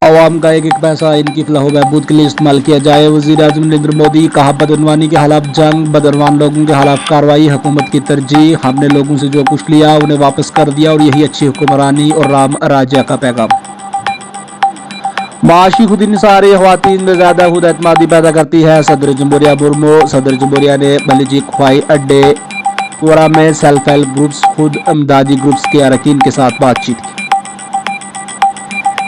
आवाम का एक एक पैसा इनकी फलाह व बहबूद के लिए इस्तेमाल किया जाए। वज़ीर-ए-आज़म नरेंद्र मोदी कहा, बदअनवानी के खिलाफ जंग, बदअनवान लोगों के खिलाफ कार्रवाई हुकूमत की तरजीह। हमने लोगों से जो कुछ लिया उन्हें वापस कर दिया और यही अच्छी हुक्मरानी और राम राज्य का पैगाम। माशी खुद इंसारी ख़वातीन में ज़्यादा खुद एतमादी पैदा करती है। सदर जमहूरिया मुर्मू। सदर जमहूरिया ने बलिजिक हवाई अड्डे कोरा में सेल्फ हेल्प ग्रुप्स, खुद इमदादी ग्रुप्स के अरकान के साथ बातचीत की।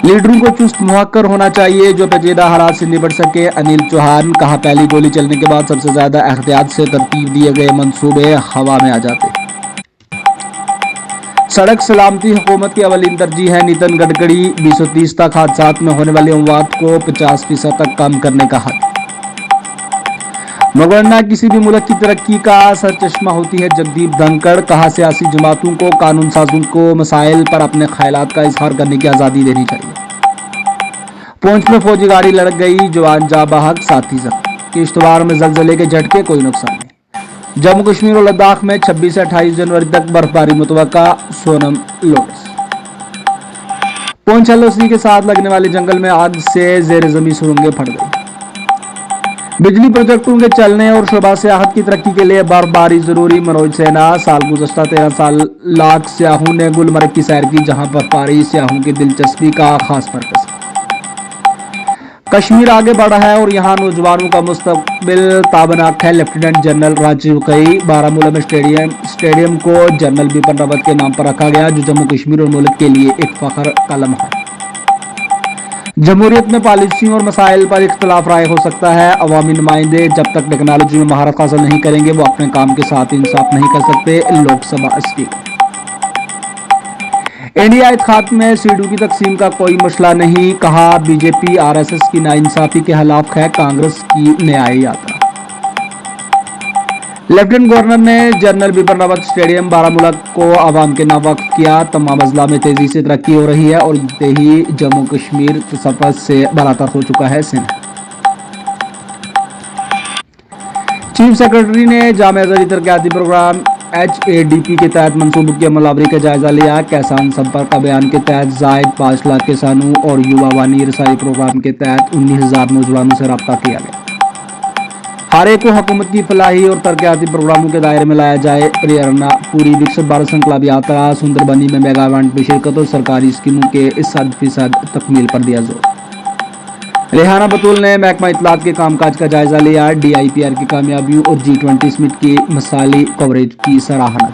लीडरों को चुस्त मुहक्कर होना चाहिए जो पेचीदा हालात से निपट सके। अनिल चौहान। कहा, पहली गोली चलने के बाद सबसे ज्यादा एहतियात से तरतीब दिए गए मंसूबे हवा में आ जाते। सड़क सलामती हुकूमत की अवलीन तरजीह है। नितिन गडकरी। 2030 तक हादसात में होने वाली अमवात को 50% तक कम करने का हक। मुगन्ना किसी भी मुल्क की तरक्की का सरचश्मा होती है। जगदीप धनखड़। कहा, सियासी जमातों को कानून साजों को मसाइल पर अपने ख्यालात का इजहार करने की आज़ादी देनी चाहिए। पुंछ में फौजी गाड़ी लड़क गई, जवान जा बहक, साथी जख्मी। किश्तवाड़ में जलजले के झटके, कोई नुकसान नहीं। जम्मू कश्मीर और लद्दाख में 26 से 28 जनवरी तक बर्फबारी मुतवक्का। सोनम लोटस। पुंछ एलओसी के साथ लगने वाले जंगल में आग से जेर जमीन सुरंगें फट गई। बिजली प्रोजेक्टों के चलने और शोबा सियाहत की तरक्की के लिए बर्फबारी जरूरी। मनोज सिन्हा। साल गुज़श्ता 13 साल लाख सियाहों ने गुलमर्ग की सैर की, जहां बर्फबारी सियाहों की दिलचस्पी का खास मरकज। कश्मीर आगे बढ़ा है और यहाँ नौजवानों का मुस्तकबिल ताबनाक है। लेफ्टिनेंट जनरल राजीव कई। बारामूला में स्टेडियम को जनरल बिपिन रावत के नाम पर रखा गया, जो जम्मू कश्मीर और मुल्क के लिए एक फख्र का लम्हा है। जमहूरियत में पॉलिसियों और मसाइल पर इख्तलाफ राय हो सकता है। अवामी नुमाइंदे जब तक टेक्नोलॉजी में महारत हासिल नहीं करेंगे वो अपने काम के साथ इंसाफ नहीं कर सकते। लोकसभा स्पीकर। इंडिया इत्तेहाद में सीटों की तकसीम का कोई मसला नहीं। कहा, बीजेपी आरएसएस की नाइंसाफी के खिलाफ है कांग्रेस की न्याय यात्रा। लेफ्टिनेंट गवर्नर ने जनरल बिपिन रावत स्टेडियम बारामूला को आवाम के नाम वक्फ किया। तमाम अजला में तेजी से तरक्की हो रही है और ही जम्मू कश्मीर सफर से बरातर हो चुका है। चीफ सेक्रेटरी ने जामिया ज़री तरक्याती प्रोग्राम HADP के तहत मंसूबों की अमलावरी का जायजा लिया। किसान संपर्क अभियान के तहत जायद 5 लाख किसानों और युवा वानी रसाई प्रोग्राम के तहत 19,000 नौजवानों से रब्ता किया गया। हर एक को हुकूमत की फलाही और तरक्याती प्रोग्रामों के दायरे में लाया जाए। प्रेरणा पूरी विकसित भारत संकल्प यात्रा। सुंदरबनी में मेगा इवेंट में शिरकत और सरकारी स्कीमों के 100% तकमील पर दिया जोर। रेहाना बतूल ने महकमा इत्तलात के कामकाज का जायजा लिया। DIPR की कामयाबियों और G20 समिट की मसाली कवरेज की सराहना।